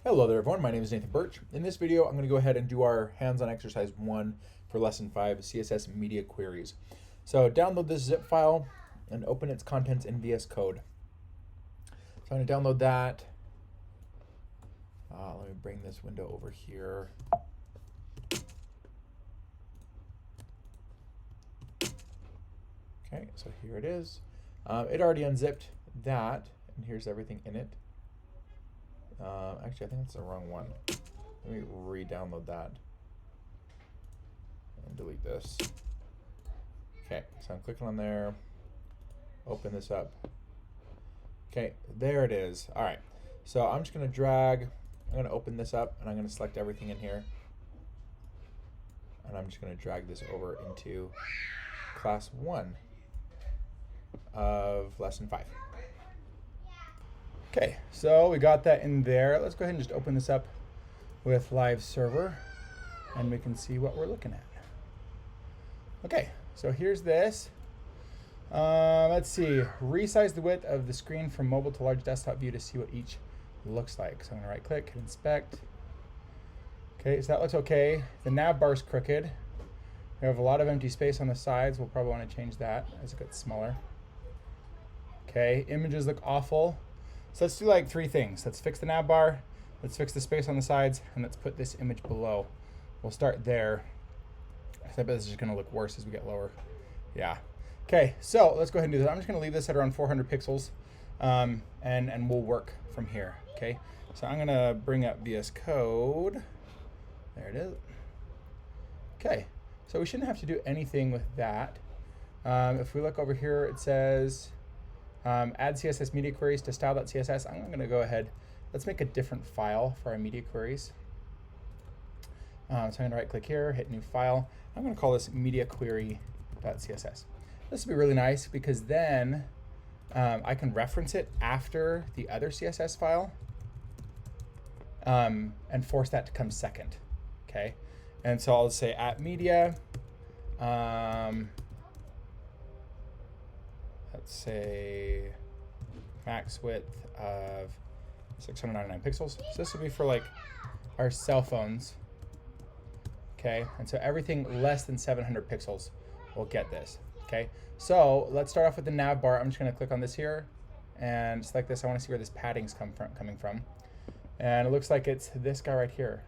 Hello there everyone, my name is Nathan Birch. In this video I'm going to go ahead and do our hands-on exercise 1 for lesson 5, CSS media queries. So download this zip file and open its contents in VS Code. So I'm going to download that. Let me bring this window over here. Okay, so here it is. It already unzipped that, and here's everything in it. Actually, I think that's the wrong one. Let me re-download that and delete this. Okay, so I'm clicking on there. Open this up. Okay, there it is. All right, so I'm just going to drag. I'm going to open this up, and I'm going to select everything in here. And I'm just going to drag this over into class 1 of lesson 5. Okay, so we got that in there. Let's go ahead and just open this up with Live Server, and we can see what we're looking at. Okay, so here's this. Let's see, resize the width of the screen from mobile to large desktop view to see what each looks like. So I'm gonna right click, hit inspect. Okay, so that looks okay. The nav bar is crooked. We have a lot of empty space on the sides. We'll probably want to change that as it gets smaller. Okay, images look awful. So let's do like 3 things. Let's fix the nav bar, let's fix the space on the sides, and let's put this image below. We'll start there. I bet this is just gonna look worse as we get lower. Yeah. Okay, so let's go ahead and do this. I'm just gonna leave this at around 400 pixels, and we'll work from here, okay? So I'm gonna bring up VS Code. There it is. Okay, so we shouldn't have to do anything with that. If we look over here, it says, add CSS media queries to style.css. I'm going to go ahead. Let's make a different file for our media queries. So I'm going to right click here, hit new file. I'm going to call this media query.css. This will be really nice because then I can reference it after the other CSS file and force that to come second. Okay. And so I'll say at media. Let's say max width of 699 pixels. So this would be for like our cell phones. Okay, and so everything less than 700 pixels will get this. Okay, so let's start off with the nav bar. I'm just going to click on this here and select this. I want to see where this padding's coming from. And it looks like it's this guy right here.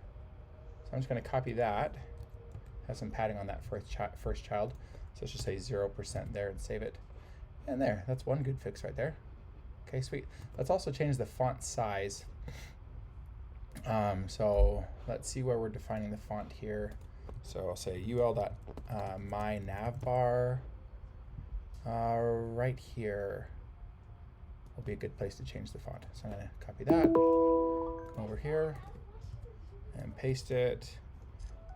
So I'm just going to copy that. Have some padding on that first child. So let's just say 0% there and save it. And there, that's one good fix right there. Okay, sweet. Let's also change the font size. So let's see where we're defining the font here. So I'll say ul.my navbar right here will be a good place to change the font. So I'm going to copy that, come over here, and paste it.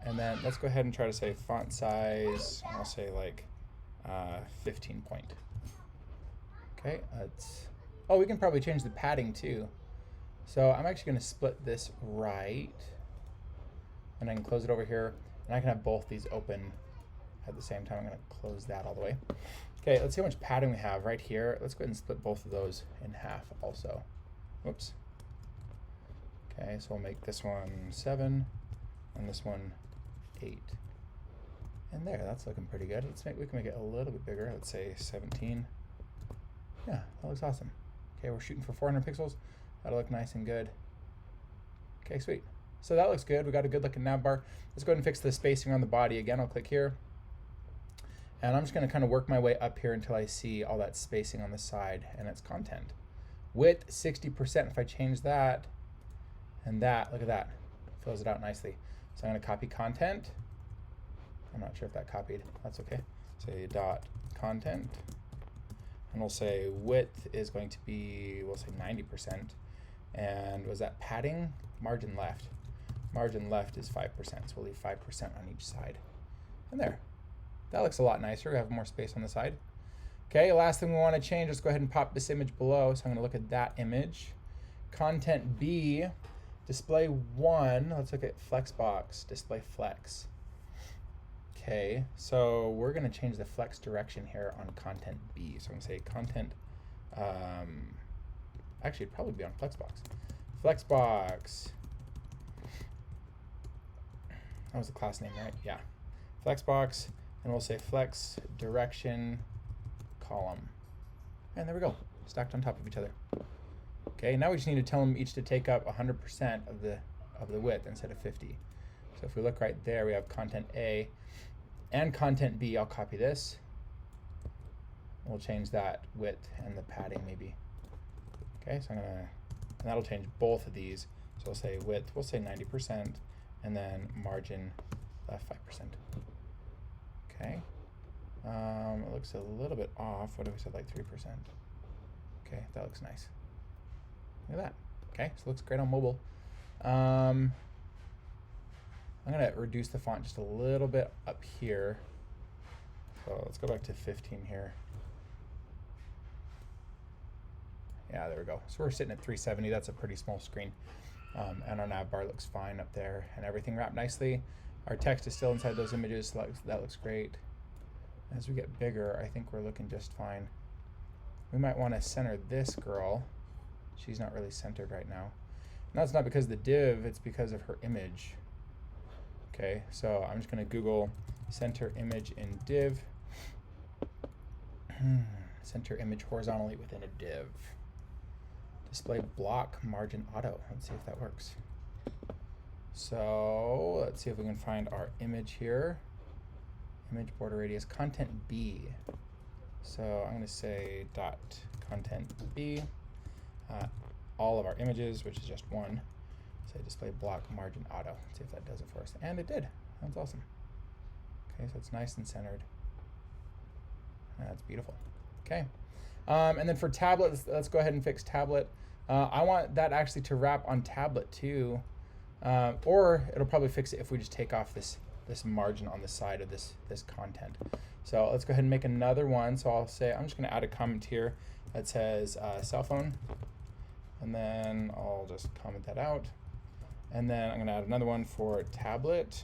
And then let's go ahead and try to say font size. I'll say like 15 point. Okay, oh, we can probably change the padding too. So I'm actually going to split this right, and I can close it over here, and I can have both these open at the same time. I'm going to close that all the way. Okay, let's see how much padding we have right here. Let's go ahead and split both of those in half also. Whoops. Okay, so we'll make this one 7 and this one 8. And there, that's looking pretty good. We can make it a little bit bigger. Let's say 17. Yeah, that looks awesome. Okay, we're shooting for 400 pixels. That'll look nice and good. Okay, sweet. So that looks good. We got a good looking nav bar. Let's go ahead and fix the spacing on the body. Again, I'll click here. And I'm just going to kind of work my way up here until I see all that spacing on the side and its content. Width 60%. If I change that and that, look at that. Fills it out nicely. So I'm going to copy content. I'm not sure if that copied. That's okay. Say dot content. And we'll say width is going to be, we'll say 90%. And was that padding? Margin left. Margin left is 5%, so we'll leave 5% on each side. And there. That looks a lot nicer. We have more space on the side. Okay, last thing we want to change, let's go ahead and pop this image below. So I'm going to look at that image. Content B, display 1. Let's look at Flexbox, display flex. Okay, so we're going to change the flex direction here on content B. So I'm going to say content, actually it'd probably be on Flexbox. Flexbox That was the class name, right? Yeah. Flexbox, and we'll say flex direction column. And there we go, stacked on top of each other. Okay, now we just need to tell them each to take up 100% of the width instead of 50. So if we look right there, we have content A and content B. I'll copy this. We'll change that width and the padding maybe. Okay, so and that'll change both of these. So we'll say width, we'll say 90%, and then margin left 5%. Okay. It looks a little bit off. What if we said like 3%? Okay, that looks nice. Look at that. Okay, so it looks great on mobile. I'm gonna reduce the font just a little bit up here. So let's go back to 15 here. Yeah, there we go. So we're sitting at 370. That's a pretty small screen. And our nav bar looks fine up there, and everything wrapped nicely. Our text is still inside those images, so that looks great. As we get bigger, I think we're looking just fine. We might want to center this girl. She's not really centered right now. And that's not because of the div, it's because of her image. Okay, so I'm just going to Google center image in div. Center image horizontally within a div. Display block margin auto. Let's see if that works. So let's see if we can find our image here. Image border radius content B. So I'm going to say dot content B. All of our images, which is just one. Say display block margin auto. Let's see if that does it for us. And it did. That's awesome. Okay, so it's nice and centered. That's beautiful. Okay. And then for tablet, let's go ahead and fix tablet. I want that actually to wrap on tablet too. Or it'll probably fix it if we just take off this margin on the side of this content. So let's go ahead and make another one. So I'll say, I'm just going to add a comment here that says cell phone. And then I'll just comment that out. And then I'm going to add another one for tablet.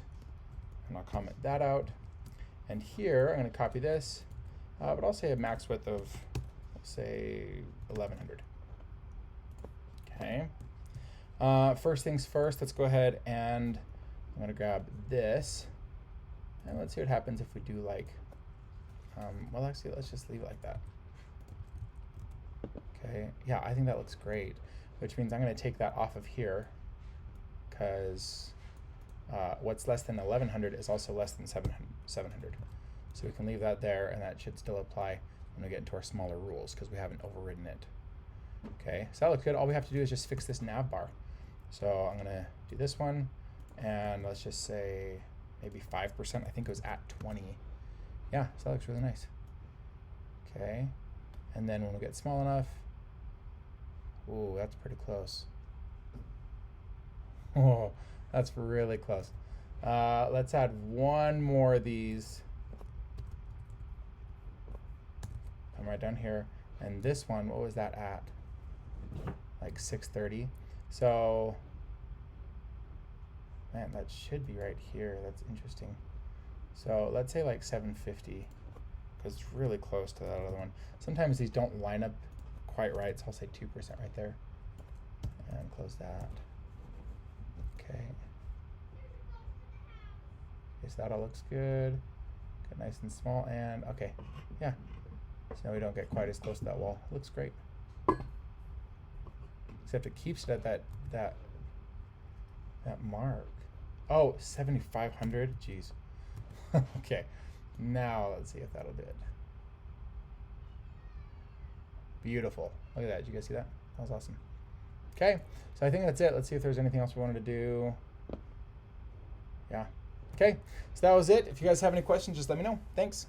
And I'll comment that out. And here, I'm going to copy this. But I'll say a max width of, let's say, 1100. Okay. First things first, let's go ahead and I'm going to grab this. And let's see what happens if we do like, well, actually, let's just leave it like that. Okay, yeah, I think that looks great, which means I'm going to take that off of here because what's less than 1100 is also less than 700. So we can leave that there, and that should still apply when we get into our smaller rules because we haven't overridden it. Okay, so that looks good. All we have to do is just fix this nav bar. So I'm going to do this one, and let's just say maybe 5%. I think it was at 20. Yeah, so that looks really nice. Okay, and then when we get small enough, ooh, that's pretty close. Oh, that's really close. Let's add one more of these. Come right down here. And this one, what was that at? Like 630. So, man, that should be right here. That's interesting. So let's say like 750, because it's really close to that other one. Sometimes these don't line up quite right, so I'll say 2% right there. And close that. Okay. Guess that all looks good. Get nice and small, and okay, yeah. So now we don't get quite as close to that wall. It looks great. Except it keeps it at that mark. Oh, 7,500. Jeez. Okay. Now let's see if that'll do it. Beautiful. Look at that. Did you guys see that? That was awesome. Okay. So I think that's it. Let's see if there's anything else we wanted to do. Yeah. Okay. So that was it. If you guys have any questions, just let me know. Thanks.